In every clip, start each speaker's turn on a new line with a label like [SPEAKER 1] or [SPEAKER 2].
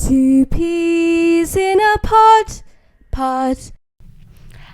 [SPEAKER 1] Two peas in a pod.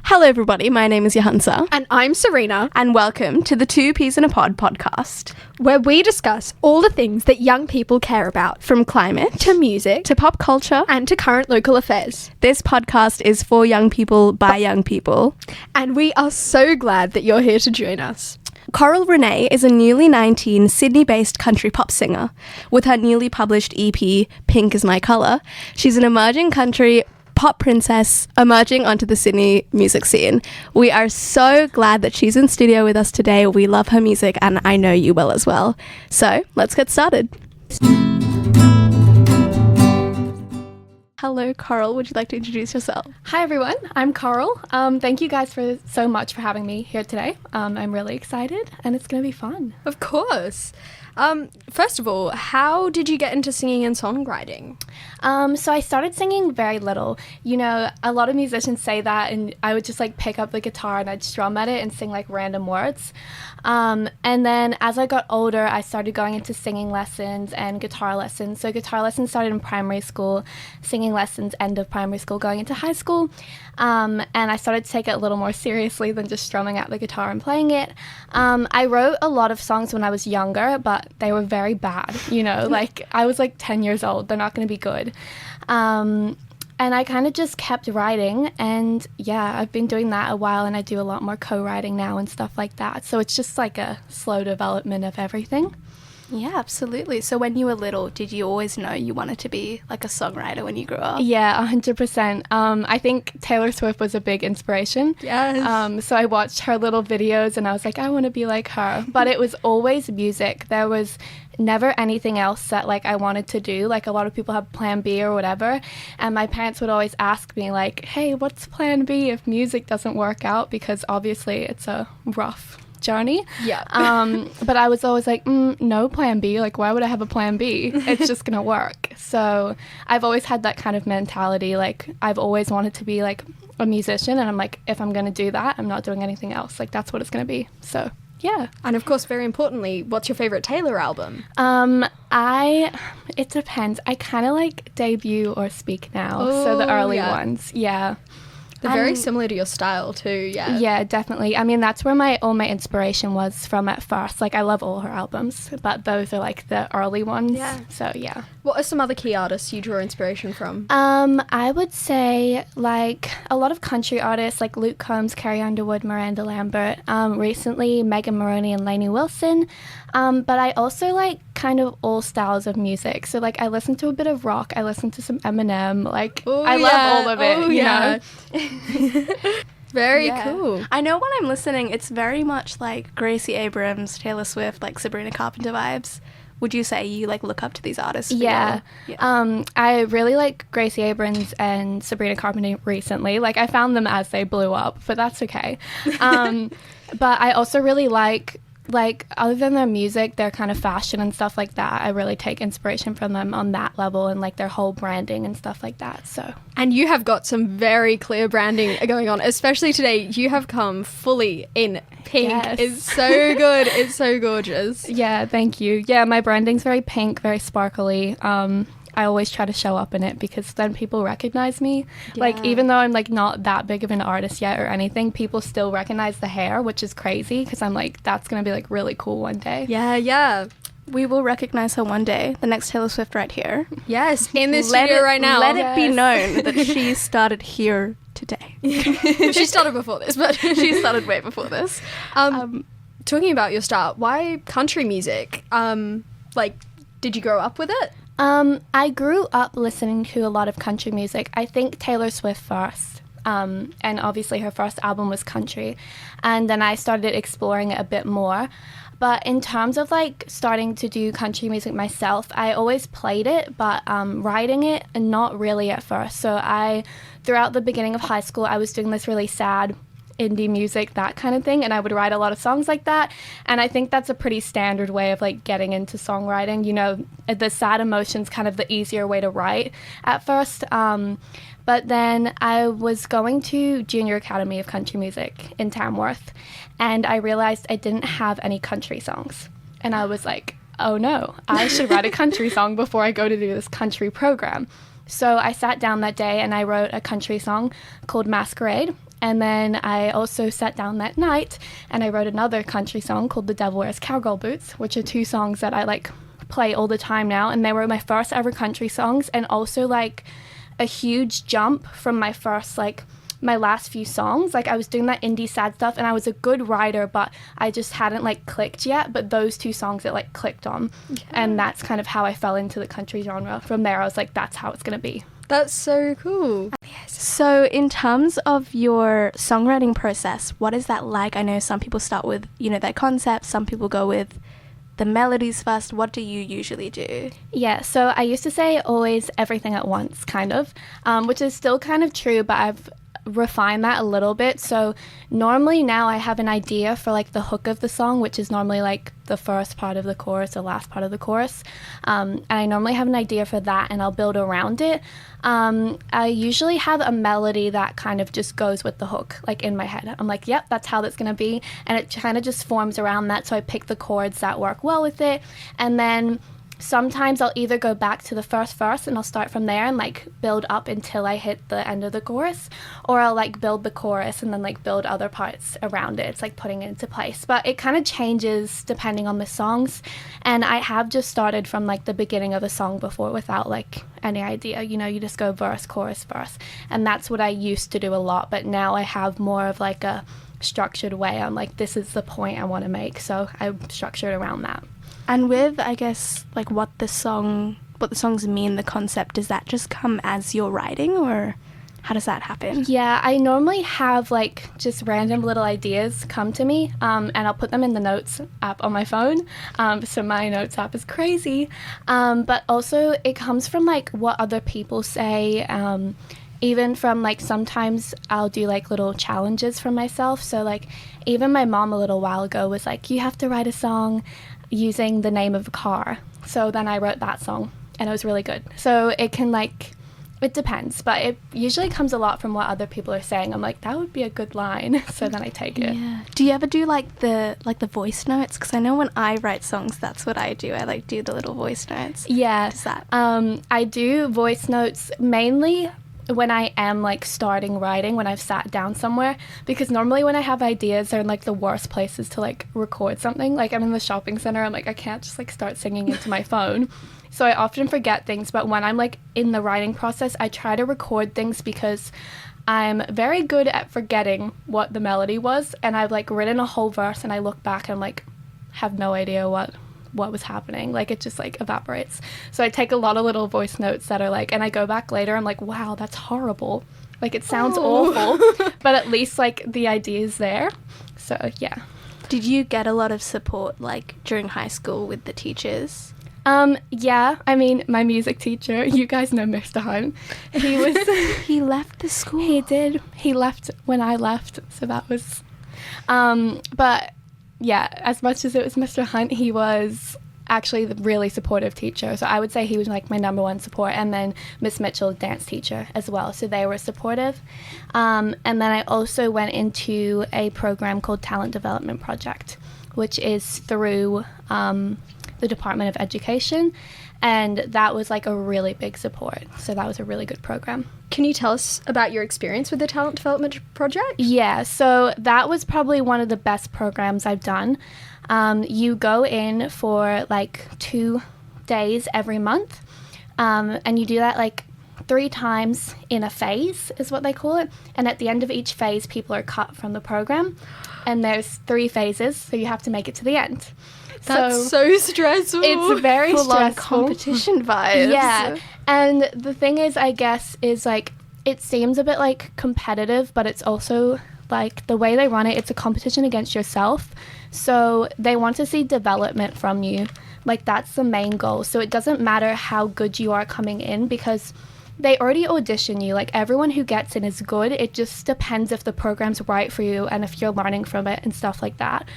[SPEAKER 2] Hello everybody, my name is Yahansa.
[SPEAKER 3] And I'm Serena.
[SPEAKER 2] And welcome to the Two Peas in a Pod podcast,
[SPEAKER 3] where we discuss all the things that young people care about.
[SPEAKER 2] From climate,
[SPEAKER 3] to music,
[SPEAKER 2] to pop culture,
[SPEAKER 3] and to current local affairs.
[SPEAKER 2] This podcast is for young people, by young people.
[SPEAKER 3] And we are so glad that you're here to join us.
[SPEAKER 2] Coral Renee is a newly 19 Sydney-based country pop singer. With her newly published EP, Pink is My Colour, she's an emerging country pop princess emerging onto the Sydney music scene. We are so glad that she's in studio with us today. We love her music and I know you will as well. So let's get started. Hello, Coral. Would you like to introduce yourself?
[SPEAKER 4] Hi, everyone. I'm Coral. Thank you guys so much for having me here today. I'm really excited and it's going to be fun.
[SPEAKER 3] Of course. First of all, how did you get into singing and songwriting?
[SPEAKER 4] So I started singing very little. You know, a lot of musicians say that, and I would just pick up the guitar and I'd strum at it and sing random words. And then as I got older, I started going into singing lessons and guitar lessons. So guitar lessons started in primary school, singing lessons end of primary school, going into high school. And I started to take it a little more seriously than just strumming out the guitar and playing it. I wrote a lot of songs when I was younger, but they were very bad, you know, I was 10 years old. They're not going to be good. And I kind of just kept writing, and yeah, I've been doing that a while, and I do a lot more co-writing now and stuff like that. So it's just a slow development of everything.
[SPEAKER 2] Yeah, absolutely. So when you were little, did you always know you wanted to be a songwriter when you grew up?
[SPEAKER 4] Yeah, 100%. I think Taylor Swift was a big inspiration.
[SPEAKER 3] Yes.
[SPEAKER 4] So I watched her little videos and I was I want to be like her. But it was always music. There was never anything else that I wanted to do. A lot of people have plan B or whatever. And my parents would always ask me hey, what's plan B if music doesn't work out? Because obviously it's a rough journey.
[SPEAKER 3] Yeah.
[SPEAKER 4] But I was always no plan B. Why would I have a plan B? It's just gonna work. So I've always had that kind of mentality. I've always wanted to be a musician, and I'm if I'm gonna do that, I'm not doing anything else. That's what it's gonna be. So yeah.
[SPEAKER 3] And of course, very importantly, what's your favorite Taylor album?
[SPEAKER 4] It depends. I kind of Debut or Speak Now. So the early ones. Yeah.
[SPEAKER 3] They're very similar to your style too, yeah.
[SPEAKER 4] Yeah, definitely. I mean, that's where all my inspiration was from at first. I love all her albums, but those are the early ones.
[SPEAKER 3] Yeah.
[SPEAKER 4] So yeah.
[SPEAKER 3] What are some other key artists you draw inspiration from?
[SPEAKER 4] I would say a lot of country artists like Luke Combs, Carrie Underwood, Miranda Lambert. Recently, Megan Maroney and Lainey Wilson. But I also kind of all styles of music. So I listen to a bit of rock. I listen to some Eminem. I love all of it. You know.
[SPEAKER 3] Very cool.
[SPEAKER 2] I know when I'm listening, it's very much Gracie Abrams, Taylor Swift, Sabrina Carpenter vibes. Would you say you look up to these artists?
[SPEAKER 4] Yeah. I really like Gracie Abrams and Sabrina Carpenter recently. I found them as they blew up, but that's okay. But I also really like other than their music, their kind of fashion and stuff like that, I really take inspiration from them on that level, and their whole branding and stuff like that. So.
[SPEAKER 3] And you have got some very clear branding going on, especially today. You have come fully in pink.
[SPEAKER 4] Yes.
[SPEAKER 3] It's so good. It's so gorgeous.
[SPEAKER 4] Yeah, thank you. Yeah, my branding's very pink, very sparkly. I always try to show up in it because then people recognize me.
[SPEAKER 3] Yeah.
[SPEAKER 4] Even though I'm not that big of an artist yet or anything, people still recognize the hair, which is crazy because I'm that's going to be really cool one day.
[SPEAKER 3] Yeah.
[SPEAKER 2] We will recognize her one day. The next Taylor Swift right here.
[SPEAKER 3] Yes, in this studio right now.
[SPEAKER 2] Let it be known that she started here today.
[SPEAKER 3] She started before this, but
[SPEAKER 2] she started way before this.
[SPEAKER 3] Talking about your start, why country music? Did you grow up with it?
[SPEAKER 4] I grew up listening to a lot of country music. I think Taylor Swift first. And obviously her first album was country. And then I started exploring it a bit more. But in terms of starting to do country music myself, I always played it, but writing it, not really at first. So throughout the beginning of high school, I was doing this really sad indie music, that kind of thing, and I would write a lot of songs like that. And I think that's a pretty standard way of getting into songwriting. You know, the sad emotion's kind of the easier way to write at first. But then I was going to Junior Academy of Country Music in Tamworth, and I realized I didn't have any country songs. And I was oh no, I should write a country song before I go to do this country program. So I sat down that day and I wrote a country song called Masquerade. And then I also sat down that night and I wrote another country song called The Devil Wears Cowgirl Boots, which are 2 songs that I like play all the time now. And they were my first ever country songs, and also like a huge jump from my first, like my last few songs. Like I was doing that indie sad stuff and I was a good writer, but I just hadn't like clicked yet. But those 2 songs it like clicked on. Yeah. And that's kind of how I fell into the country genre. From there I was like, that's how it's going to be.
[SPEAKER 3] That's so cool.
[SPEAKER 2] So in terms of your songwriting process, what is that like? I know some people start with, their concept, some people go with the melodies first. What do you usually do?
[SPEAKER 4] Yeah, so I used to say always everything at once, kind of, which is still kind of true, but I've refine that a little bit. So normally now I have an idea for like the hook of the song, which is normally like the first part of the chorus, the last part of the chorus, and I normally have an idea for that and I'll build around it. I usually have a melody that kind of just goes with the hook, like in my head. I'm like, yep, that's how that's gonna be, and it kind of just forms around that. So I pick the chords that work well with it, and then sometimes I'll either go back to the first verse and I'll start from there and like build up until I hit the end of the chorus, or I'll like build the chorus and then like build other parts around it. It's like putting it into place, but it kind of changes depending on the songs. And I have just started from like the beginning of a song before without like any idea, you just go verse, chorus, verse, and that's what I used to do a lot. But now I have more of like a structured way. I'm like, this is the point I want to make, so I'm structured around that.
[SPEAKER 2] And with, I guess, like what the songs mean, the concept, does that just come as you're writing, or how does that happen?
[SPEAKER 4] Yeah, I normally have like just random little ideas come to me, and I'll put them in the notes app on my phone. So my notes app is crazy. But also it comes from like what other people say, even from like sometimes I'll do like little challenges for myself. So like even my mom a little while ago was like, you have to write a song using the name of a car. So then I wrote that song and it was really good. So it can like, it depends, but it usually comes a lot from what other people are saying. I'm like, that would be a good line. So then I take it.
[SPEAKER 2] Yeah. Do you ever do like the voice notes? Because I know when I write songs, that's what I do. I like do the little voice notes.
[SPEAKER 4] Yeah.
[SPEAKER 2] Does that?
[SPEAKER 4] I do voice notes mainly when I am like starting writing, when I've sat down somewhere, because normally when I have ideas, they're in like the worst places to like record something. Like I'm in the shopping center, I'm like, I can't just like start singing into my phone. So I often forget things, but when I'm like in the writing process, I try to record things because I'm very good at forgetting what the melody was, and I've like written a whole verse and I look back and I'm like, have no idea what was happening. Like it just like evaporates. So I take a lot of little voice notes that are like, and I go back later, I'm like, wow, that's horrible. Like it sounds awful, but at least like the idea is there. So yeah.
[SPEAKER 2] Did you get a lot of support like during high school with the teachers?
[SPEAKER 4] Yeah, I mean, my music teacher, you guys know Mr. Hunt. He was...
[SPEAKER 2] He left the school.
[SPEAKER 4] He did. He left when I left, so that was... But yeah, as much as it was Mr. Hunt, he was actually the really supportive teacher. So I would say he was like my number one support. And then Miss Mitchell, dance teacher as well. So they were supportive. And then I also went into a program called Talent Development Project, which is through the Department of Education. And that was like a really big support. So that was a really good program.
[SPEAKER 3] Can you tell us about your experience with the Talent Development Project?
[SPEAKER 4] Yeah, so that was probably one of the best programs I've done. You go in for like 2 days every month, and you do that like 3 times in a phase is what they call it. And at the end of each phase, people are cut from the program. And there's 3 phases, so you have to make it to the end.
[SPEAKER 3] That's so stressful.
[SPEAKER 4] It's very
[SPEAKER 2] full-on
[SPEAKER 4] stressful.
[SPEAKER 2] competition vibes.
[SPEAKER 4] Yeah. And the thing is, I guess, is like, it seems a bit like competitive, but it's also like the way they run it, it's a competition against yourself. So they want to see development from you. Like that's the main goal. So it doesn't matter how good you are coming in because they already audition you. Like everyone who gets in is good. It just depends if the program's right for you and if you're learning from it and stuff like that.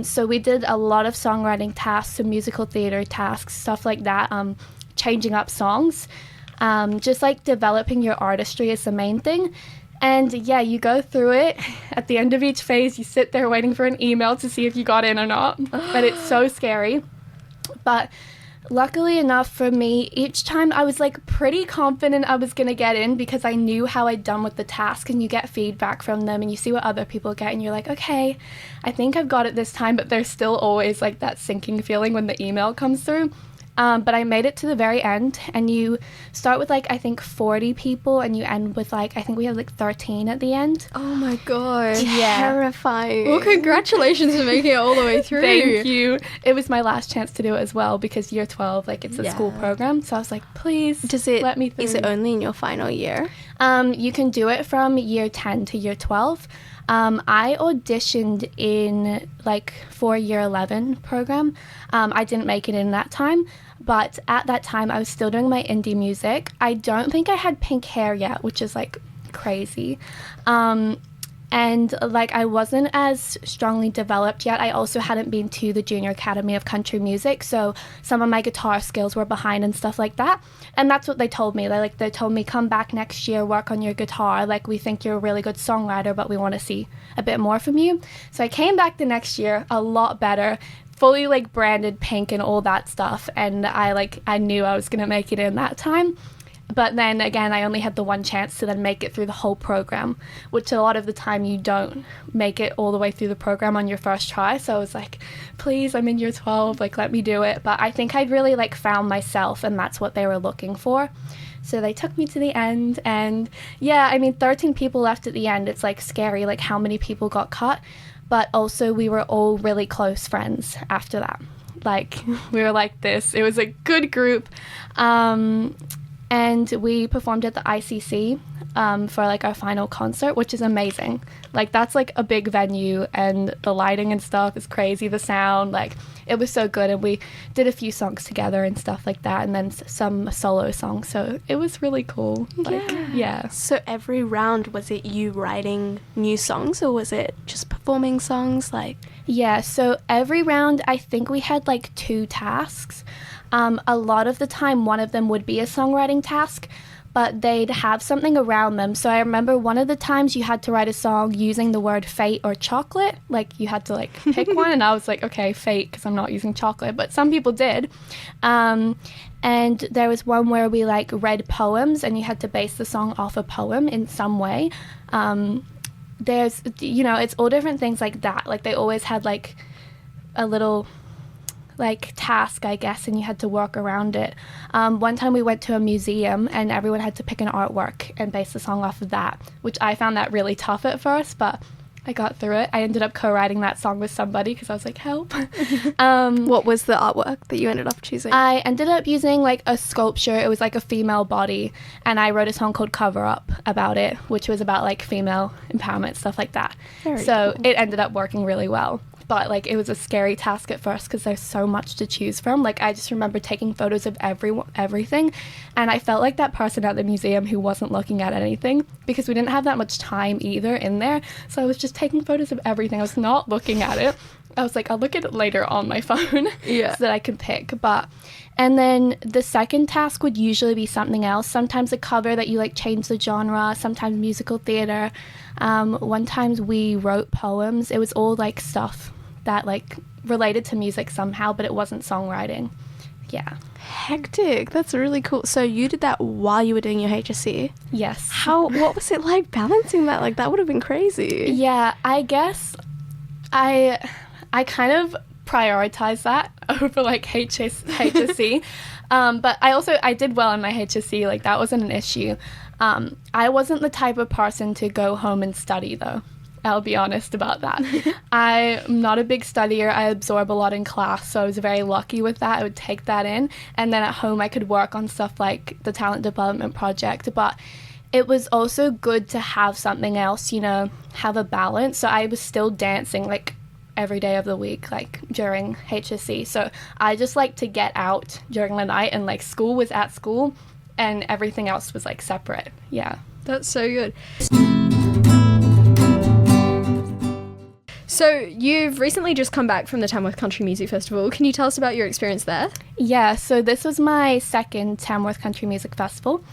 [SPEAKER 4] So we did a lot of songwriting tasks, some musical theater tasks, stuff like that, changing up songs. Just like developing your artistry is the main thing. And yeah, you go through it. At the end of each phase, you sit there waiting for an email to see if you got in or not. But it's so scary. But Luckily enough for me, each time I was like pretty confident I was going to get in because I knew how I'd done with the task, and you get feedback from them and you see what other people get and you're like, okay, I think I've got it this time, but there's still always like that sinking feeling when the email comes through. But I made it to the very end, and you start with like I think 40 people and you end with like I think we had like 13 at the end.
[SPEAKER 3] Oh my god.
[SPEAKER 4] Yeah.
[SPEAKER 2] Terrifying.
[SPEAKER 3] Well, congratulations for making it all the way through.
[SPEAKER 4] Thank you. It was my last chance to do it as well because year 12, like it's a school program. So I was like, please let me through.
[SPEAKER 2] Is it only in your final year?
[SPEAKER 4] You can do it from year 10 to year 12. I auditioned in for year 11 program. I didn't make it in that time, but at that time I was still doing my indie music. I don't think I had pink hair yet, which is like crazy. And I wasn't as strongly developed yet. I also hadn't been to the Junior Academy of Country Music, so some of my guitar skills were behind and stuff like that. And that's what they told me. They told me, come back next year, work on your guitar. We think you're a really good songwriter, but we want to see a bit more from you. So I came back the next year a lot better, fully branded pink and all that stuff. And I knew I was going to make it in that time. But then again, I only had the one chance to then make it through the whole program, which a lot of the time you don't make it all the way through the program on your first try. So I was like, please, I'm in year 12, let me do it. But I think I'd really found myself, and that's what they were looking for. So they took me to the end, and 13 people left at the end. It's scary, how many people got cut. But also we were all really close friends after that. We were like this. It was a good group. And we performed at the ICC for our final concert, which is amazing. That's a big venue, and the lighting and stuff is crazy. The sound, it was so good. And we did a few songs together and stuff like that, and then some solo songs. So it was really cool. Yeah.
[SPEAKER 2] So every round, was it you writing new songs, or was it just performing songs?
[SPEAKER 4] Yeah, so every round, I think we had 2 tasks. A lot of the time, one of them would be a songwriting task, but they'd have something around them. So I remember one of the times you had to write a song using the word fate or chocolate. You had to pick one, and I was like, okay, fate, because I'm not using chocolate, but some people did. And there was one where we read poems, and you had to base the song off a poem in some way. There's, it's all different things like that. They always had a little task, I guess, and you had to work around it. One time we went to a museum, and everyone had to pick an artwork and base the song off of that, which I found that really tough at first, but I got through it. I ended up co-writing that song with somebody because I was like, help.
[SPEAKER 2] What was the artwork that you ended up choosing?
[SPEAKER 4] I ended up using a sculpture. It was a female body, and I wrote a song called Cover Up about it, which was about female empowerment, stuff like that. Very cool. It ended up working really well. But it was a scary task at first because there's so much to choose from. I just remember taking photos of everything, and I felt like that person at the museum who wasn't looking at anything, because we didn't have that much time either in there. So I was just taking photos of everything. I was not looking at it. I was like, I'll look at it later on my phone so that I can pick. And then the second task would usually be something else. Sometimes a cover that you change the genre, sometimes musical theater. One time we wrote poems. It was all stuff that related to music somehow, but it wasn't songwriting. Yeah.
[SPEAKER 2] Hectic. That's really cool. So you did that while you were doing your HSC?
[SPEAKER 4] Yes.
[SPEAKER 2] What was it like balancing that? That would have been crazy.
[SPEAKER 4] Yeah, I guess I kind of prioritize that over HSC. But I did well in my HSC. That wasn't an issue. I wasn't the type of person to go home and study, though. I'll be honest about that. I'm not a big studier. I absorb a lot in class, so I was very lucky with that. I would take that in, and then at home I could work on stuff like the talent development project. But it was also good to have something else, have a balance. So I was still dancing every day of the week, during HSC. So I just like to get out during the night, and school was at school, and everything else was separate. Yeah.
[SPEAKER 3] That's so good. So you've recently just come back from the Tamworth Country Music Festival. Can you tell us about your experience there?
[SPEAKER 4] Yeah, so this was my second Tamworth Country Music Festival.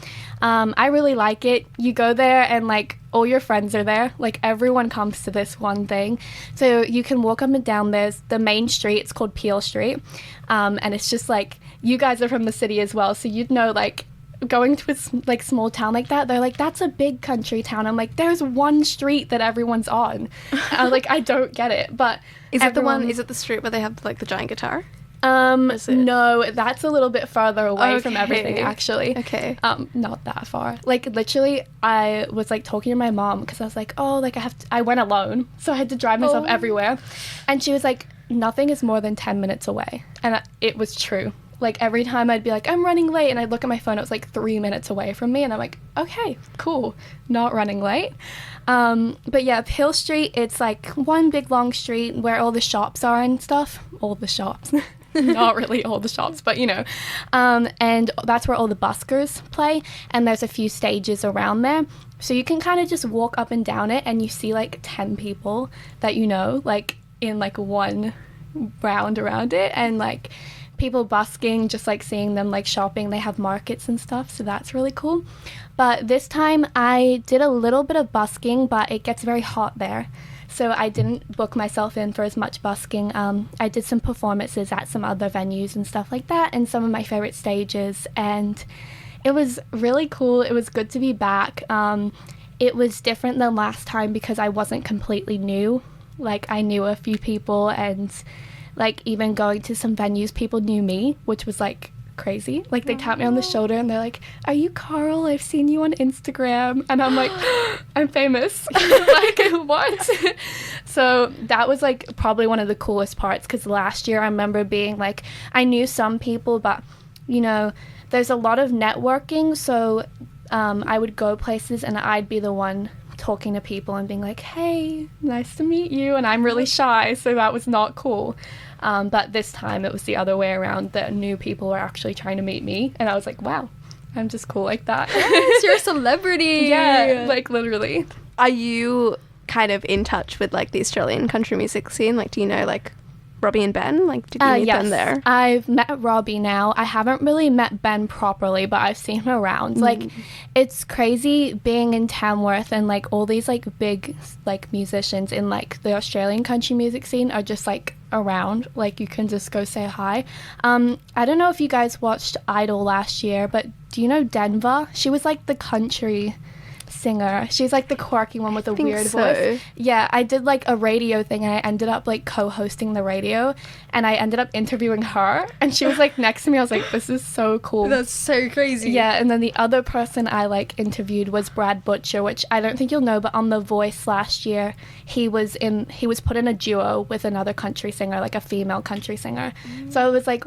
[SPEAKER 4] I really like it. You go there and all your friends are there. Like, everyone comes to this one thing. So you can walk up and down. There's the main street. It's called Peel Street. And it's just, like, you guys are from the city as well. So you'd know, like, going to a like small town like that, they're like, that's a big country town. I'm like, there's one street that everyone's on. Like, I don't get it. But
[SPEAKER 2] is it the street where they have like the giant guitar?
[SPEAKER 4] No, that's a little bit further away from everything, actually.
[SPEAKER 2] Okay.
[SPEAKER 4] Not that far. Like, literally, I was like talking to my mom because I was like, oh, like I went alone, so I had to drive myself everywhere, and she was like, nothing is more than 10 minutes away, and it was true. Like, every time I'd be like, I'm running late, and I'd look at my phone, it was like 3 minutes away from me, and I'm like, okay, cool, not running late. But yeah, Peel Street, it's like one big long street where all the shops are and stuff. All the shops. Not really all the shops, but you know. And that's where all the buskers play, and there's a few stages around there. So you can kind of just walk up and down it, and you see like 10 people that you know, like in like one round around it, and like people busking, just like seeing them like shopping. They have markets and stuff, so that's really cool. But this time I did a little bit of busking, but it gets very hot there, so I didn't book myself in for as much busking. I did some performances at some other venues and stuff like that, and some of my favorite stages, and it was really cool. It was good to be back. It was different than last time because I wasn't completely new. Like, I knew a few people, and like, even going to some venues, people knew me, which was like crazy. Like, they tap me on the shoulder and they're like, are you Coral? I've seen you on Instagram. And I'm like, I'm famous. Like, what? So that was like probably one of the coolest parts, because last year I remember being like, I knew some people, but you know, there's a lot of networking. So I would go places and I'd be the one talking to people and being like, hey, nice to meet you, and I'm really shy, so that was not cool. But this time it was the other way around, that new people were actually trying to meet me, and I was like, wow, I'm just cool like that.
[SPEAKER 3] Yes, you're a celebrity.
[SPEAKER 4] Yeah, like literally.
[SPEAKER 2] Are you kind of in touch with like the Australian country music scene? Like, do you know like Robbie and Ben? Like, did you meet them there?
[SPEAKER 4] I've met Robbie now. I haven't really met Ben properly, but I've seen him around. Like, it's crazy being in Tamworth, and like all these like big like musicians in like the Australian country music scene are just like around. Like, you can just go say hi. I don't know if you guys watched Idol last year, but do you know Denver? She was like the country singer. She's like the quirky one with the weird voice. Yeah, I did like a radio thing, and I ended up like co-hosting the radio, and I ended up interviewing her, and she was like next to me. I was like, this is so cool.
[SPEAKER 3] That's so crazy.
[SPEAKER 4] Yeah, and then the other person I like interviewed was Brad Butcher, which I don't think you'll know, but on The Voice last year, he was put in a duo with another country singer, like a female country singer. So it was like,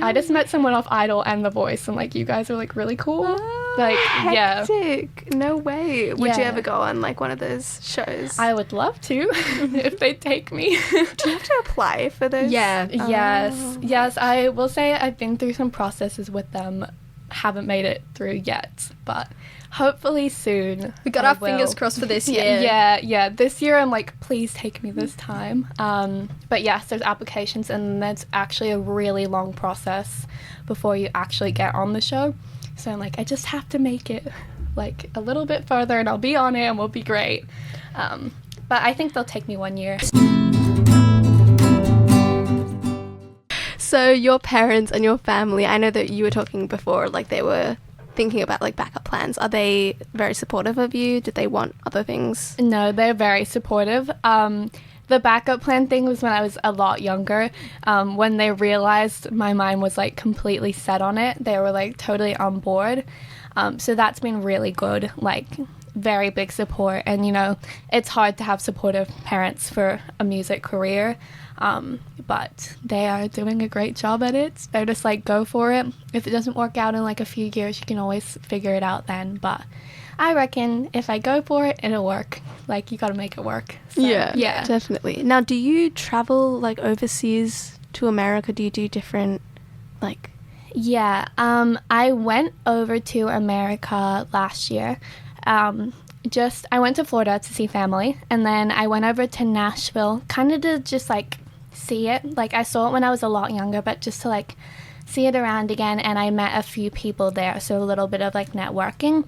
[SPEAKER 4] I just met someone off Idol and The Voice, and like, you guys are like really cool. Like,
[SPEAKER 2] hectic. Yeah. No way. Would you ever go on like one of those shows?
[SPEAKER 4] I would love to if they take me.
[SPEAKER 2] Do you have to apply for those?
[SPEAKER 3] Yeah.
[SPEAKER 4] Yes. I will say I've been through some processes with them. Haven't made it through yet, but hopefully soon.
[SPEAKER 3] We got our fingers crossed for this year.
[SPEAKER 4] Yeah. This year I'm like, please take me this time. But yes, there's applications, and there's actually a really long process before you actually get on the show. So I'm like, I just have to make it like a little bit further, and I'll be on it, and we'll be great. But I think they'll take me 1 year.
[SPEAKER 2] So your parents and your family, I know that you were talking before, like they were thinking about like backup plans. Are they very supportive of you? Did they want other things?
[SPEAKER 4] No, they're very supportive. The backup plan thing was when I was a lot younger. When they realized my mind was like completely set on it, they were like totally on board. So that's been really good, like very big support. And you know, it's hard to have supportive parents for a music career, but they are doing a great job at it. They're just like, go for it. If it doesn't work out in like a few years, you can always figure it out then. But I reckon if I go for it, it'll work. Like, you gotta make it work. So,
[SPEAKER 2] yeah, definitely. Now, do you travel like overseas to America? Do you do different like?
[SPEAKER 4] Yeah, I went over to America last year. I went to Florida to see family, and then I went over to Nashville kind of to just like see it. Like, I saw it when I was a lot younger, but just to like see it around again, and I met a few people there, so a little bit of like networking.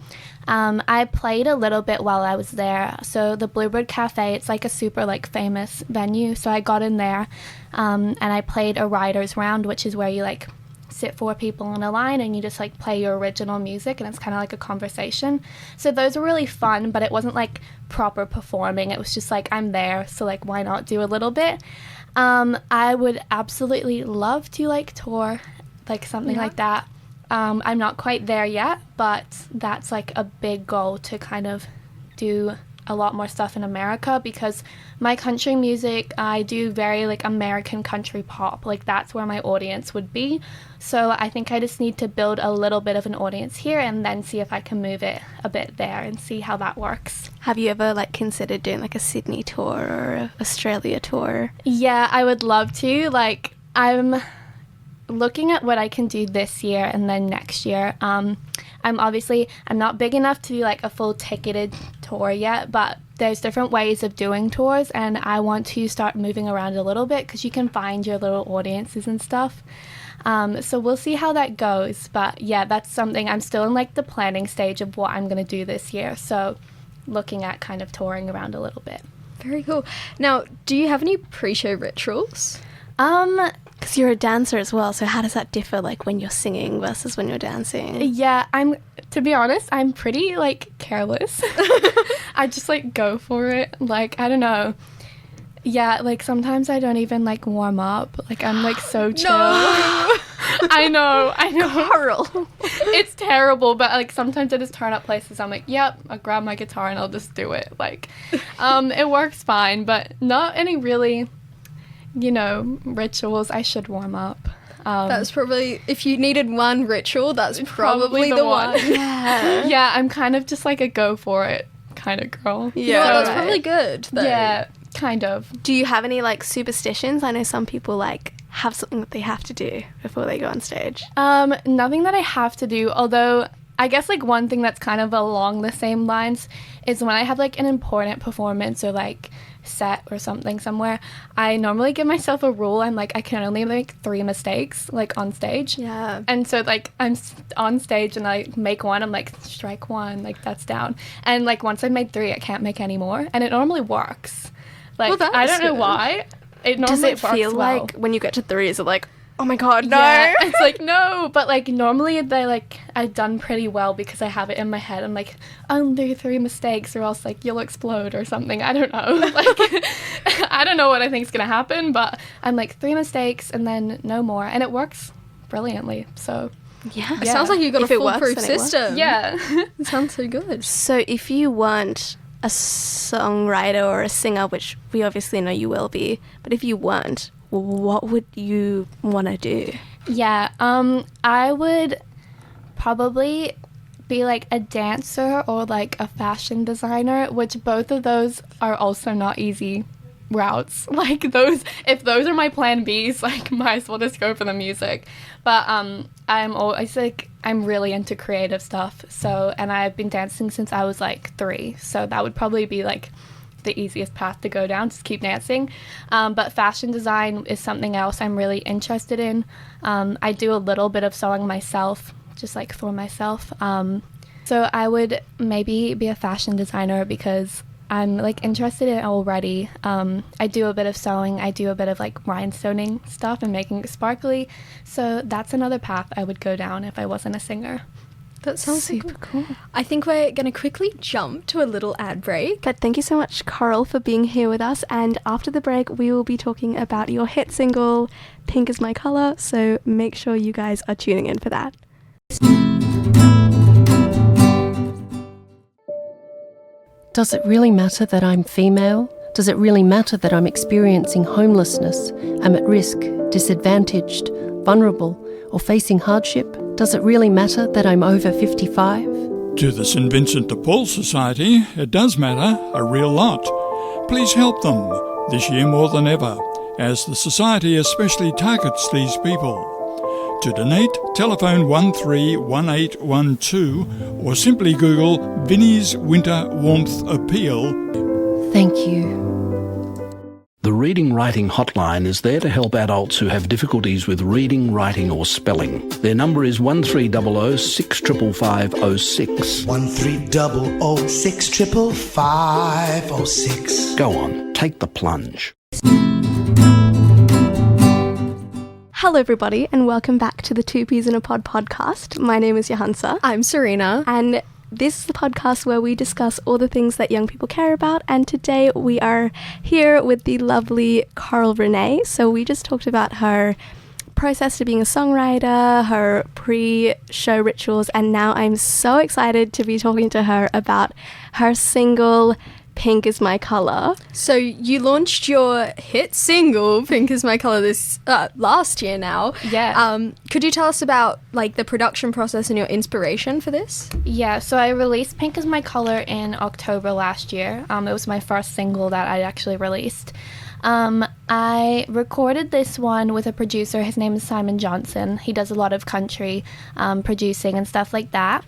[SPEAKER 4] I played a little bit while I was there. So the Bluebird Cafe, it's like a super like famous venue. So I got in there and I played a writer's round, which is where you like sit 4 people in a line and you just like play your original music, and it's kind of like a conversation. So those were really fun, but it wasn't like proper performing. It was just like, I'm there, so like why not do a little bit. I would absolutely love to like tour, like something like that. I'm not quite there yet, but that's like a big goal, to kind of do a lot more stuff in America, because my country music, I do very like American country pop, like that's where my audience would be. So I think I just need to build a little bit of an audience here and then see if I can move it a bit there and see how that works.
[SPEAKER 2] Have you ever like considered doing like a Sydney tour or a Australia tour?
[SPEAKER 4] Yeah, I would love to. Like, I'm looking at what I can do this year and then next year. I'm not big enough to do like a full ticketed tour yet, but there's different ways of doing tours, and I want to start moving around a little bit because you can find your little audiences and stuff. So we'll see how that goes, but yeah, that's something I'm still in like the planning stage of what I'm going to do this year. So looking at kind of touring around a little bit.
[SPEAKER 3] Very cool. Now, do you have any pre-show rituals?
[SPEAKER 2] Because you're a dancer as well, so how does that differ, like when you're singing versus when you're dancing?
[SPEAKER 4] Yeah, to be honest, I'm pretty like careless. I just like go for it. Like, I don't know. Yeah, like sometimes I don't even like warm up. Like, I'm like so chill.
[SPEAKER 3] No.
[SPEAKER 4] I know.
[SPEAKER 3] Coral.
[SPEAKER 4] It's terrible, but like sometimes I just turn up places. I'm like, yep, I'll grab my guitar and I'll just do it. Like, it works fine, but not any really, rituals. I should warm up.
[SPEAKER 3] That's probably, if you needed one ritual, that's probably the one.
[SPEAKER 2] Yeah.
[SPEAKER 4] Yeah, I'm kind of just like a go for it kind of girl.
[SPEAKER 3] Yeah,
[SPEAKER 2] So,
[SPEAKER 3] that's probably good, though.
[SPEAKER 4] Yeah, kind of.
[SPEAKER 2] Do you have any like superstitions? I know some people like have something that they have to do before they go on stage.
[SPEAKER 4] Nothing that I have to do, although I guess like one thing that's kind of along the same lines is when I have like an important performance or like set or something somewhere, I normally give myself a rule. I'm like, I can only make 3 mistakes like on stage.
[SPEAKER 2] Yeah.
[SPEAKER 4] And so like I'm on stage and I make one, I'm like, strike 1, like that's down. And like once I've made 3, I can't make any more, and it normally works. Like,
[SPEAKER 3] Well,
[SPEAKER 4] I don't know
[SPEAKER 3] good.
[SPEAKER 4] why. It
[SPEAKER 2] Does
[SPEAKER 4] normally
[SPEAKER 2] it
[SPEAKER 4] works
[SPEAKER 2] feel
[SPEAKER 4] well.
[SPEAKER 2] like when you get to 3, is it like, oh my god, no?
[SPEAKER 4] Yeah, it's like, no, but like normally I've done pretty well because I have it in my head. I'm like, only 3 mistakes or else like you'll explode or something. I don't know. Like, I don't know what I think is going to happen, but I'm like 3 mistakes and then no more. And it works brilliantly. So
[SPEAKER 2] Yeah.
[SPEAKER 3] It sounds like you've got
[SPEAKER 2] If
[SPEAKER 3] a
[SPEAKER 2] it works,
[SPEAKER 3] foolproof
[SPEAKER 2] then it works.
[SPEAKER 3] system.
[SPEAKER 4] yeah.
[SPEAKER 3] It sounds so good.
[SPEAKER 2] So if you weren't a songwriter or a singer, which we obviously know you will be, but if you weren't, what would you want to do?
[SPEAKER 4] Yeah, I would probably be like a dancer or like a fashion designer, which both of those are also not easy routes. Like if those are my plan Bs, like might as well just go for the music. But I'm really into creative stuff. So, and I've been dancing since I was like 3. So that would probably be like the easiest path to go down, just keep dancing. But fashion design is something else I'm really interested in. I do a little bit of sewing myself, just like for myself. So I would maybe be a fashion designer because I'm like interested in it already. I do a bit of sewing, I do a bit of like rhinestoning stuff and making it sparkly. So that's another path I would go down if I wasn't a singer.
[SPEAKER 3] That sounds
[SPEAKER 2] Super cool.
[SPEAKER 3] I think we're going to quickly jump to a little ad break.
[SPEAKER 2] But thank you so much, Coral, for being here with us. And after the break, we will be talking about your hit single, Pink is My Color. So make sure you guys are tuning in for that.
[SPEAKER 5] Does it really matter that I'm female? Does it really matter that I'm experiencing homelessness, am at risk, disadvantaged, vulnerable, or facing hardship? Does it really matter that I'm over 55?
[SPEAKER 6] To the St Vincent de Paul Society, it does matter a real lot. Please help them, this year more than ever, as the Society especially targets these people. To donate, telephone 131812 or simply Google Vinnie's Winter Warmth Appeal.
[SPEAKER 5] Thank you.
[SPEAKER 7] The Reading Writing Hotline is there to help adults who have difficulties with reading, writing or spelling. Their number is 1300 655
[SPEAKER 8] 1300 655
[SPEAKER 7] Go on, take the plunge.
[SPEAKER 2] Hello everybody and welcome back to the Two Peas in a Pod podcast. My name is Johansa.
[SPEAKER 3] I'm Serena.
[SPEAKER 2] And this is the podcast where we discuss all the things that young people care about, and today we are here with the lovely Coral Renee. So we just talked about her process to being a songwriter, her pre-show rituals, and now I'm so excited to be talking to her about her single Pink is My Color.
[SPEAKER 3] So you launched your hit single, Pink is My Color, this last year now.
[SPEAKER 4] Yeah.
[SPEAKER 3] Could you tell us about like the production process and your inspiration for this?
[SPEAKER 4] Yeah, so I released Pink is My Color in October last year. It was my first single that I actually released. I recorded this one with a producer. His name is Simon Johnson. He does a lot of country producing and stuff like that.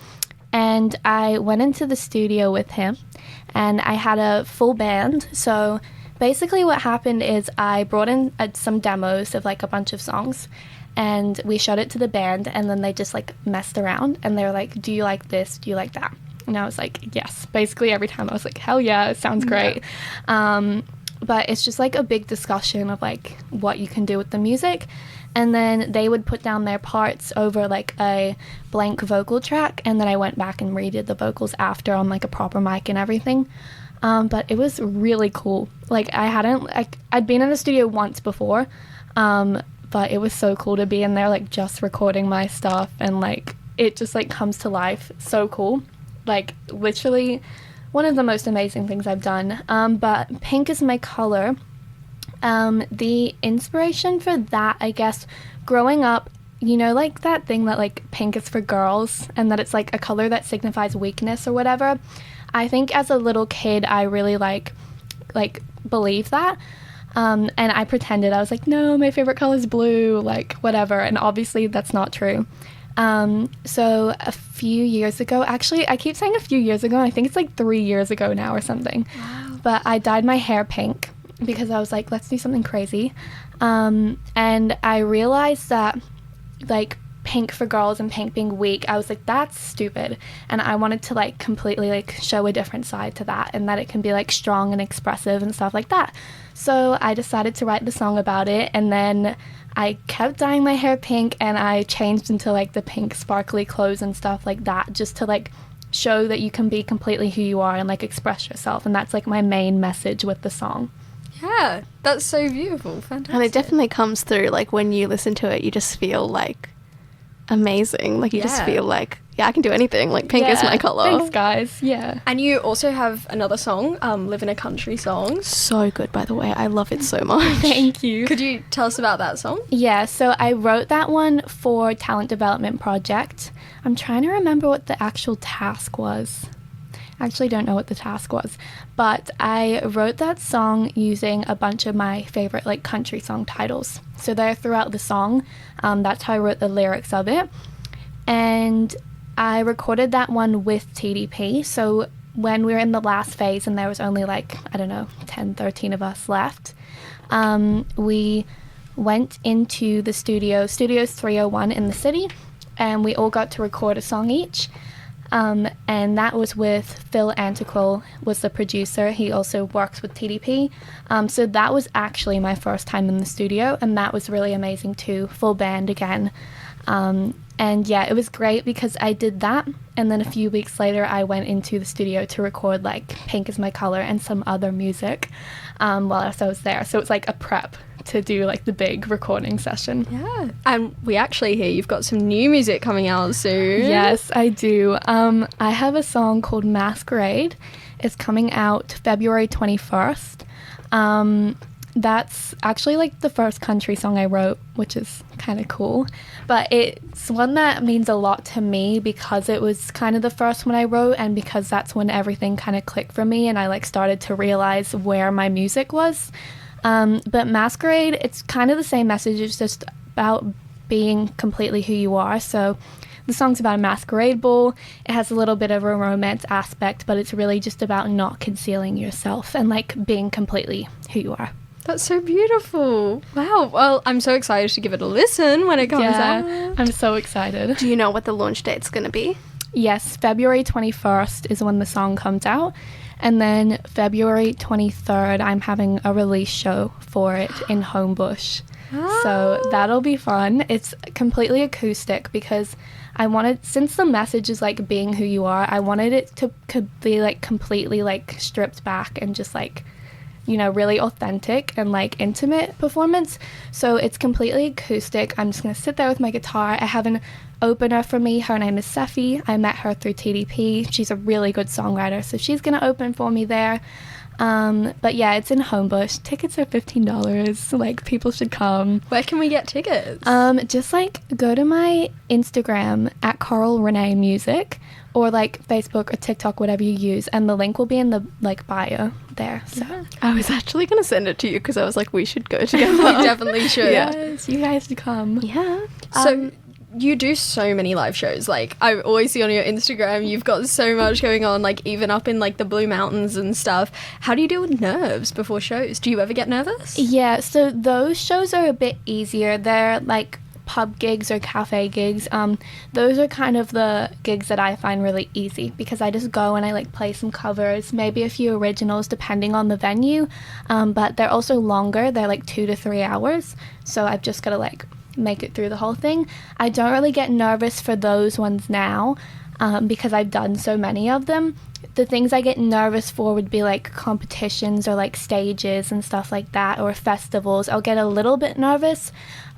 [SPEAKER 4] And I went into the studio with him and I had a full band. So basically what happened is I brought in some demos of like a bunch of songs and we showed it to the band, and then they just like messed around and they were like, do you like this? Do you like that? And I was like, yes. Basically every time I was like, hell yeah, it sounds great. But it's just like a big discussion of like what you can do with the music. And then they would put down their parts over like a blank vocal track, and then I went back and redid the vocals after on like a proper mic and everything. But it was really cool. Like I'd been in a studio once before, but it was so cool to be in there like just recording my stuff, and like it just like comes to life. So cool. Like literally one of the most amazing things I've done. But Pink is My Color. The inspiration for that, I guess, growing up, you know, like that thing that like pink is for girls and that it's like a color that signifies weakness or whatever. I think as a little kid, I really like believed that. And I pretended. I was like, no, my favorite color is blue, like whatever. And obviously that's not true. So a few years ago, actually, I keep saying a few years ago, I think it's like 3 years ago now or something. Wow. But I dyed my hair pink because I was like, let's do something crazy. And I realized that like pink for girls and pink being weak, I was like, that's stupid. And I wanted to like completely like show a different side to that, and that it can be like strong and expressive and stuff like that. So I decided to write the song about it, and then I kept dyeing my hair pink, and I changed into like the pink sparkly clothes and stuff like that, just to like show that you can be completely who you are and like express yourself. And that's like my main message with the song.
[SPEAKER 3] Yeah, that's so beautiful. Fantastic.
[SPEAKER 2] And it definitely comes through, like when you listen to it, you just feel like amazing. Like you just feel like, yeah, I can do anything. Like pink is my color.
[SPEAKER 4] Thanks, guys. Yeah.
[SPEAKER 3] And you also have another song, Live in a Country Song.
[SPEAKER 2] So good, by the way. I love it so much.
[SPEAKER 4] Thank you.
[SPEAKER 3] Could you tell us about that song?
[SPEAKER 4] Yeah, so I wrote that one for Talent Development Project. I'm trying to remember what the actual task was. I actually don't know what the task was, but I wrote that song using a bunch of my favorite like country song titles. So they're throughout the song. That's how I wrote the lyrics of it. And I recorded that one with TDP. So when we were in the last phase and there was only like, I don't know, 10, 13 of us left, we went into the Studios 301 in the city, and we all got to record a song each. And that was with Phil Antiquil, was the producer. He also works with TDP. So that was actually my first time in the studio, and that was really amazing too. Full band again. And yeah, it was great because I did that, and then a few weeks later I went into the studio to record like Pink is My Color and some other music while I was there. So it's like a prep to do like the big recording session.
[SPEAKER 3] Yeah. And we actually hear you've got some new music coming out soon.
[SPEAKER 4] Yes, I do. I have a song called Masquerade. It's coming out February 21st. That's actually like the first country song I wrote, which is kind of cool. But it's one that means a lot to me because it was kind of the first one I wrote, and because that's when everything kind of clicked for me and I like started to realize where my music was. But Masquerade, it's kind of the same message. It's just about being completely who you are. So the song's about a masquerade ball. It has a little bit of a romance aspect, but it's really just about not concealing yourself and like being completely who you are.
[SPEAKER 3] That's so beautiful. Wow. Well, I'm so excited to give it a listen when it comes out.
[SPEAKER 4] I'm so excited.
[SPEAKER 2] Do you know what the launch date's going to be?
[SPEAKER 4] Yes, February 21st is when the song comes out. And then February 23rd, I'm having a release show for it in Homebush. So that'll be fun. It's completely acoustic because I wanted, since the message is like being who you are, I wanted it to be like completely like stripped back and just like, you know, really authentic and like intimate performance. So it's completely acoustic. I'm just going to sit there with my guitar. I have an opener for me. Her name is Sephi. I met her through TDP. She's a really good songwriter, so she's going to open for me there. But yeah, it's in Homebush. Tickets are $15. Like, people should come.
[SPEAKER 3] Where can we get tickets?
[SPEAKER 4] Just like go to my Instagram at Coral Renee Music, or like Facebook or TikTok, whatever you use, and the link will be in the like bio there. So
[SPEAKER 2] I was actually going to send it to you because I was like, we should go together.
[SPEAKER 3] We definitely should.
[SPEAKER 4] yes, you guys should come.
[SPEAKER 2] Yeah.
[SPEAKER 3] So you do so many live shows. Like, I always see on your Instagram, you've got so much going on, like even up in like the Blue Mountains and stuff. How do you deal with nerves before shows? Do you ever get nervous?
[SPEAKER 4] Yeah, so those shows are a bit easier. They're like pub gigs or cafe gigs. Those are kind of the gigs that I find really easy because I just go and I like play some covers, maybe a few originals depending on the venue, but they're also longer. They're like 2 to 3 hours, so I've just got to like make it through the whole thing. I don't really get nervous for those ones now because I've done so many of them. The things I get nervous for would be like competitions or like stages and stuff like that, or festivals. I'll get a little bit nervous,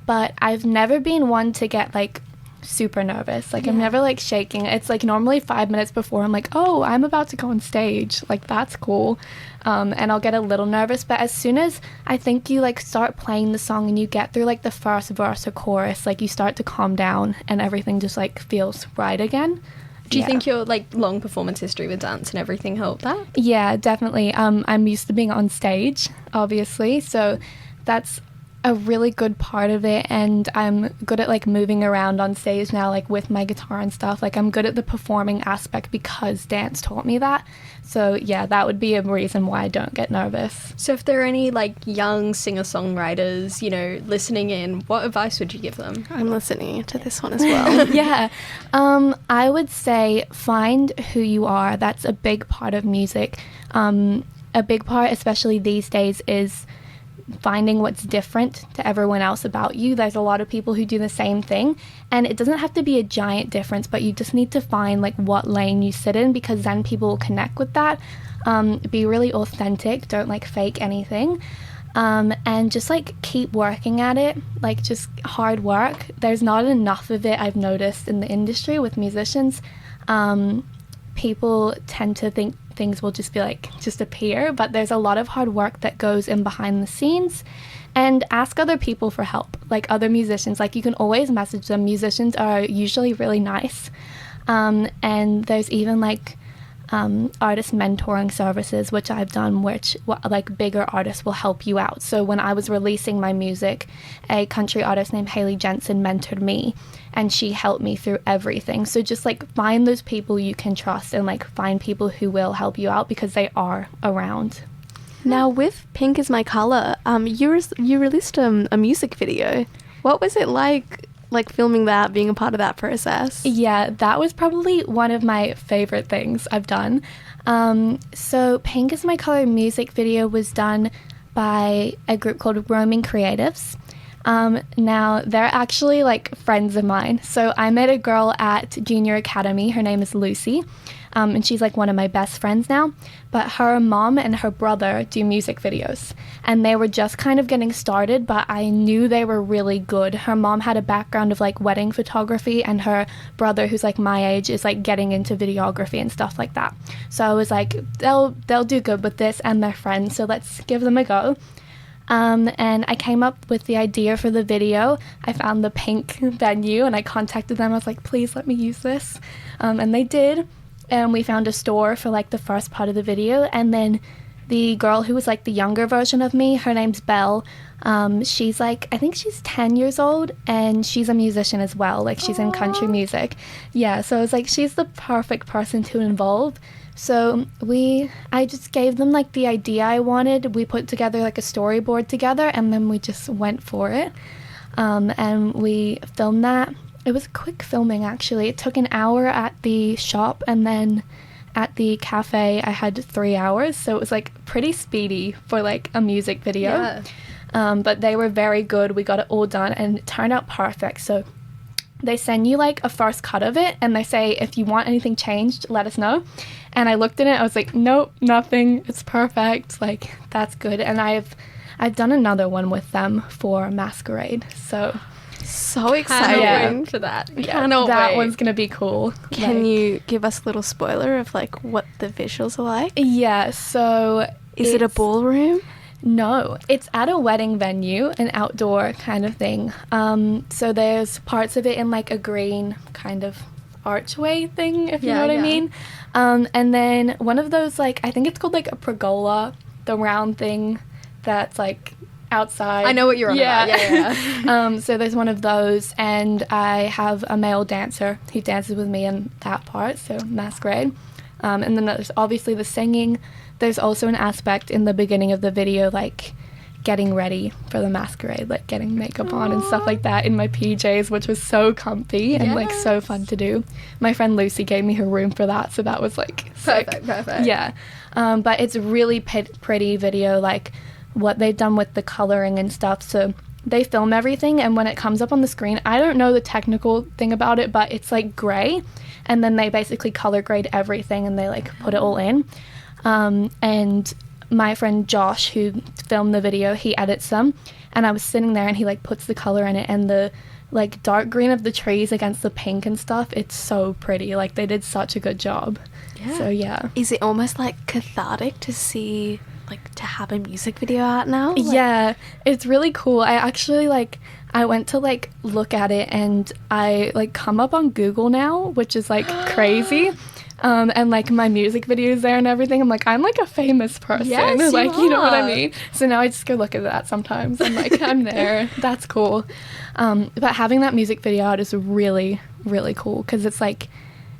[SPEAKER 4] but I've never been one to get like super nervous. Like, I'm never like shaking. It's like normally 5 minutes before I'm like, oh, I'm about to go on stage. Like, that's cool. And I'll get a little nervous, but as soon as I think you like start playing the song and you get through like the first verse or chorus, like you start to calm down and everything just like feels right again.
[SPEAKER 3] Do you think your like long performance history with dance and everything helped that?
[SPEAKER 4] Yeah, definitely. I'm used to being on stage, obviously, so that's a really good part of it, and I'm good at like moving around on stage now, like with my guitar and stuff. Like, I'm good at the performing aspect because dance taught me that. So yeah, that would be a reason why I don't get nervous.
[SPEAKER 3] So if there are any like young singer-songwriters, you know, listening in, what advice would you give them?
[SPEAKER 2] I'm listening to this one as well.
[SPEAKER 4] Yeah, I would say find who you are. That's a big part of music. A big part, especially these days, is finding what's different to everyone else about you. There's a lot of people who do the same thing, and it doesn't have to be a giant difference, but you just need to find like what lane you sit in, because then people will connect with that. Be really authentic, don't like fake anything, and just like keep working at it, like just hard work. There's not enough of it, I've noticed, in the industry with musicians. People tend to think things will just be like just appear, but there's a lot of hard work that goes in behind the scenes. And ask other people for help, like other musicians. Like, you can always message them. Musicians are usually really nice, and there's even like artist mentoring services, which I've done, which like bigger artists will help you out. So when I was releasing my music, a country artist named Haley Jensen mentored me, and she helped me through everything. So just like find those people you can trust, and like find people who will help you out, because they are around.
[SPEAKER 2] Now, with Pink Is My Color, you released a music video. What was it like filming that, being a part of that process?
[SPEAKER 4] Yeah, that was probably one of my favorite things I've done. So Pink Is My Color music video was done by a group called Roaming Creatives. Now, they're actually like friends of mine. So I met a girl at Junior Academy. Her name is Lucy. And she's like one of my best friends now. But her mom and her brother do music videos, and they were just kind of getting started, but I knew they were really good. Her mom had a background of like wedding photography, and her brother, who's like my age, is like getting into videography and stuff like that. So I was like, they'll do good with this, and they're friends, so let's give them a go. And I came up with the idea for the video. I found the Pink venue, and I contacted them. I was like, please let me use this, and they did. And we found a store for like the first part of the video, and then the girl who was like the younger version of me, her name's Belle. She's like, I think she's 10 years old, and she's a musician as well. Like, she's in country music. Yeah, so I was like, she's the perfect person to involve. So I just gave them like the idea I wanted. We put together like a storyboard together, and then we just went for it. And we filmed that. It was quick filming, actually. It took an hour at the shop, and then at the cafe I had 3 hours. So it was like pretty speedy for like a music video. Yeah. But they were very good. We got it all done, and it turned out perfect. So they send you like a first cut of it, and they say, if you want anything changed, let us know. And I looked at it, I was like, nope, nothing, it's perfect, like, that's good. And I've done another one with them for Masquerade, so
[SPEAKER 3] excited
[SPEAKER 4] wait
[SPEAKER 3] for that.
[SPEAKER 4] Yeah, that one's gonna be cool.
[SPEAKER 2] Can you give us a little spoiler of like what the visuals are like?
[SPEAKER 4] Yeah, so
[SPEAKER 2] is it a ballroom?
[SPEAKER 4] No, it's at a wedding venue, an outdoor kind of thing. So there's parts of it in like a green kind of archway thing, if you know what I mean. And then one of those, like, I think it's called like a pergola, the round thing that's like outside.
[SPEAKER 3] I know what you're on about. Yeah.
[SPEAKER 4] So there's one of those, and I have a male dancer who dances with me in that part, so Masquerade. And then there's obviously the singing. There's also an aspect in the beginning of the video, like getting ready for the masquerade, like getting makeup on and stuff like that in my PJs, which was so comfy and like so fun to do. My friend Lucy gave me her room for that, so that was like
[SPEAKER 3] perfect.
[SPEAKER 4] Yeah. But it's really pretty video, like what they've done with the coloring and stuff. So they film everything, and when it comes up on the screen, I don't know the technical thing about it, but it's like gray, and then they basically color grade everything and they like put it all in. And my friend Josh, who filmed the video, he edits them, and I was sitting there and he like puts the color in it, and the like dark green of the trees against the pink and stuff, it's so pretty. Like, they did such a good job. So yeah.
[SPEAKER 2] Is it almost like cathartic to see, like, to have a music video out now? Like,
[SPEAKER 4] yeah, it's really cool. I actually I went to like look at it, and I like come up on Google now, which is like crazy. And like my music videos there and everything, I'm like a famous person.
[SPEAKER 3] Yes,
[SPEAKER 4] like, you know what I mean? So now I just go look at that sometimes. I'm like, I'm there. That's cool. But having that music video out is really, really cool, because it's like,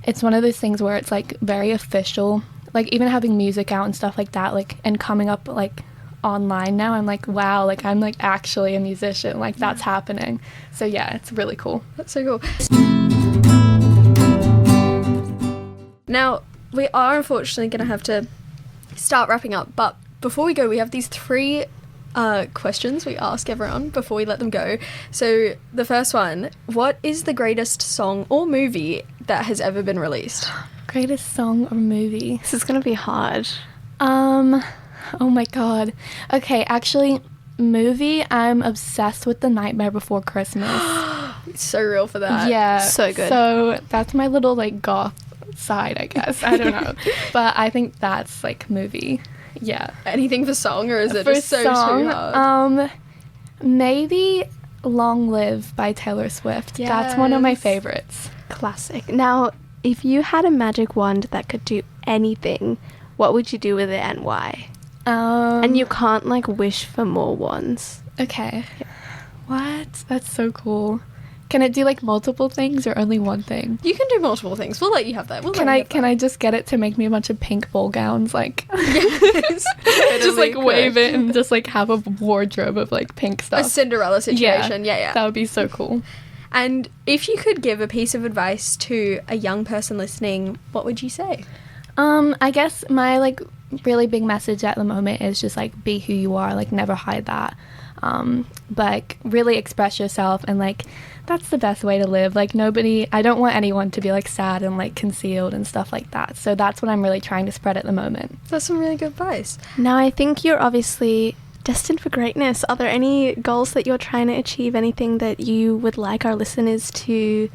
[SPEAKER 4] it's one of those things where it's like very official. Like, even having music out and stuff like that, like, and coming up like online now, I'm like, wow, like I'm like actually a musician. Like, that's happening. So yeah, it's really cool.
[SPEAKER 3] That's so cool. Now, we are unfortunately going to have to start wrapping up, but before we go, we have these 3 questions we ask everyone before we let them go. So, the first one, what is the greatest song or movie that has ever been released?
[SPEAKER 4] Greatest song or movie?
[SPEAKER 2] This is going to be hard.
[SPEAKER 4] Oh my god. Okay, actually, movie, I'm obsessed with The Nightmare Before Christmas.
[SPEAKER 3] It's so real for that.
[SPEAKER 4] Yeah.
[SPEAKER 2] So good.
[SPEAKER 4] So, that's my little like goth side, I guess. I don't know. But I think that's like movie. Yeah.
[SPEAKER 3] Anything for song, or is it
[SPEAKER 4] for
[SPEAKER 3] just so
[SPEAKER 4] song,
[SPEAKER 3] too hard?
[SPEAKER 4] Maybe Long Live by Taylor Swift.
[SPEAKER 3] Yes.
[SPEAKER 4] That's one of my favorites.
[SPEAKER 2] Classic. Now, if you had a magic wand that could do anything, what would you do with it and why? And you can't like wish for more wands.
[SPEAKER 4] Okay. What? That's so cool. Can it do like multiple things or only one thing?
[SPEAKER 3] You can do multiple things. We'll let you have that.
[SPEAKER 4] Can I just get it to make me a bunch of pink ball gowns, like
[SPEAKER 3] Yes.
[SPEAKER 4] just like wave it and just like have a wardrobe of like pink
[SPEAKER 3] A
[SPEAKER 4] stuff?
[SPEAKER 3] Cinderella situation. Yeah.
[SPEAKER 4] That would be so cool.
[SPEAKER 3] And if you could give a piece of advice to a young person listening, what would you say?
[SPEAKER 4] I guess my like really big message at the moment is just like be who you are, like never hide that. But like, really express yourself, and like that's the best way to live. Like, I don't want anyone to be like sad and like concealed and stuff like that. So that's what I'm really trying to spread at the moment.
[SPEAKER 3] That's some really good advice.
[SPEAKER 2] Now, I think you're obviously destined for greatness. Are there any goals that you're trying to achieve? Anything that you would like our listeners to,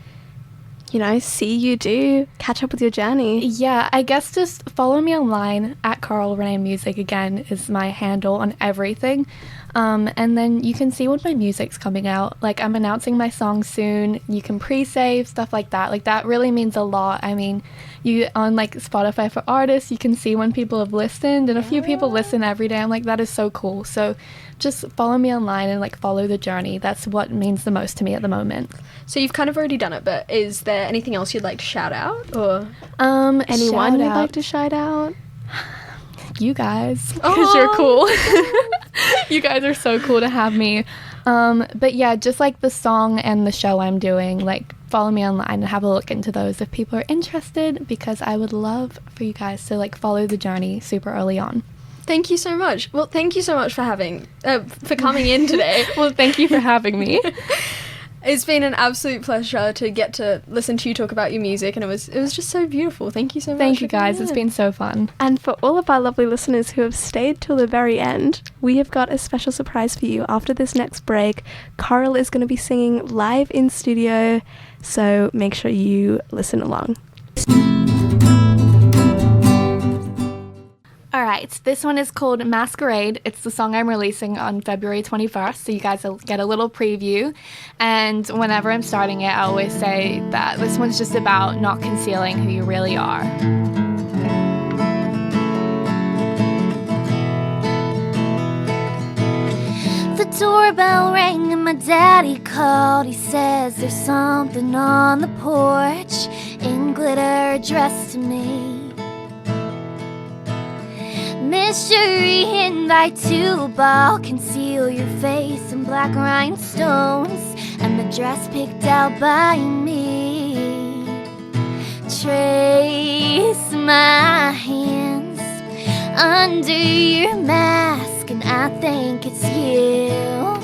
[SPEAKER 2] you know, see you do, catch up with your journey?
[SPEAKER 4] Yeah, I guess just follow me online at Coral Renee Music. Again, is my handle on everything. And then you can see when my music's coming out. Like, I'm announcing my song soon. You can pre-save, stuff like that. Like, that really means a lot. I mean, you on like Spotify for artists, you can see when people have listened, and a few people listen every day. I'm like, that is so cool. So just follow me online and like follow the journey. That's what means the most to me at the moment.
[SPEAKER 3] So you've kind of already done it, but is there anything else you'd like to shout out, or
[SPEAKER 2] Anyone you'd like to shout out?
[SPEAKER 4] You guys, because you're cool. You guys are so cool to have me. But yeah, just like the song and the show I'm doing, like follow me online and have a look into those if people are interested, because I would love for you guys to like follow the journey super early on.
[SPEAKER 3] Thank you so much. Well, thank you so much for coming in today.
[SPEAKER 4] Well, thank you for having me.
[SPEAKER 3] It's been an absolute pleasure to get to listen to you talk about your music, and it was just so beautiful. Thank you so much.
[SPEAKER 4] Thank you guys. It's been so fun.
[SPEAKER 2] And for all of our lovely listeners who have stayed till the very end, we have got a special surprise for you. After this next break, Coral is going to be singing live in studio, so make sure you listen along.
[SPEAKER 4] Alright, this one is called Masquerade. It's the song I'm releasing on February 21st, so you guys will get a little preview. And whenever I'm starting it, I always say that this one's just about not concealing who you really are.
[SPEAKER 9] The doorbell rang and my daddy called. He says there's something on the porch in glitter addressed to me. Mystery invite to a ball, conceal your face in black rhinestones, and the dress picked out by me. Trace my hands under your mask, and I think it's you,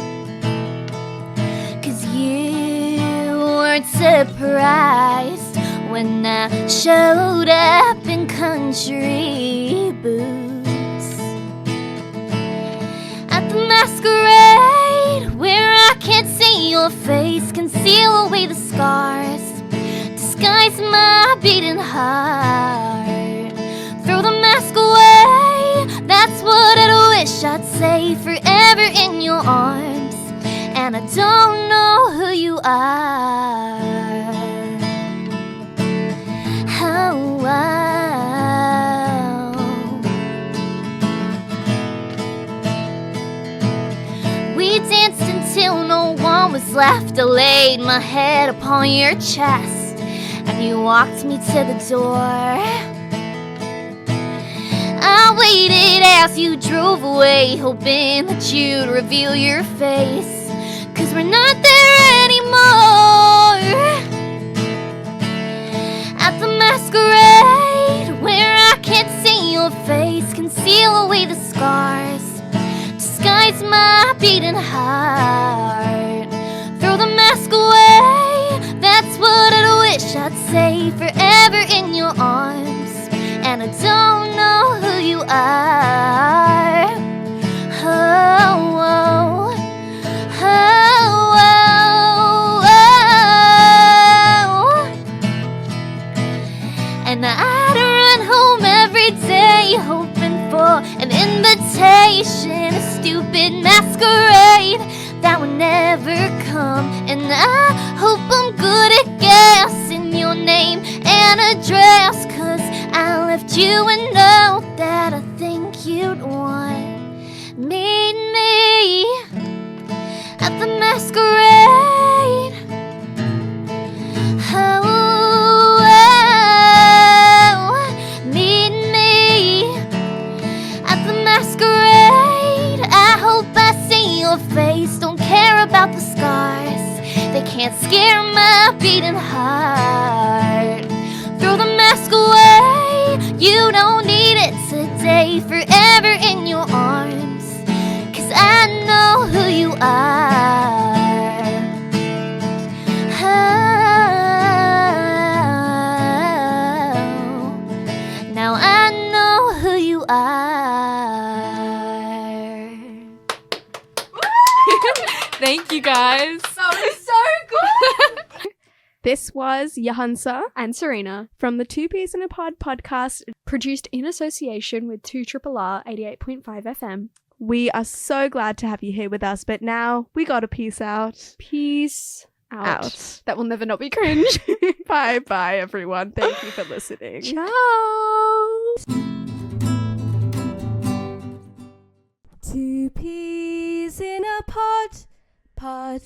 [SPEAKER 9] 'cause you weren't surprised when I showed up in country boots. The masquerade, where I can't see your face, conceal away the scars, disguise my beating heart. Throw the mask away, that's what I wish I'd say, forever in your arms, and I don't know who you are. Oh, we danced until no one was left. I laid my head upon your chest, and you walked me to the door. I waited as you drove away, hoping that you'd reveal your face, 'cause we're not there anymore. At the masquerade, where I can't see your face, conceal away the scars, disguise my beating heart. Throw the mask away, that's what I wish I'd say, forever in your arms, and I don't know who you are. Oh, oh, oh, oh, oh. And I'd run home every day, hoping for an invitation, a stupid masquerade that would never come. And I hope I'm good at guessing your name and address, 'cause I left you a note that I think you'd want. Meet me at the masquerade. Oh, face, don't care about the scars, they can't scare my beating heart. Throw the mask away, you don't need it today, forever in your arms, 'cause I know who you are. Oh, now I know who you are.
[SPEAKER 2] Thank you guys.
[SPEAKER 3] That was so good.
[SPEAKER 2] This was Yahansa
[SPEAKER 3] And Serena,
[SPEAKER 2] from the Two Peas in a Pod podcast.
[SPEAKER 3] produced in association with 2RRR 88.5 FM.
[SPEAKER 2] We are so glad to have you here with us, but now we gotta peace out.
[SPEAKER 3] Peace
[SPEAKER 2] Out.
[SPEAKER 3] That will never not be cringe.
[SPEAKER 2] Bye, everyone. Thank you for listening.
[SPEAKER 3] Ciao.
[SPEAKER 1] Two peas in a pod.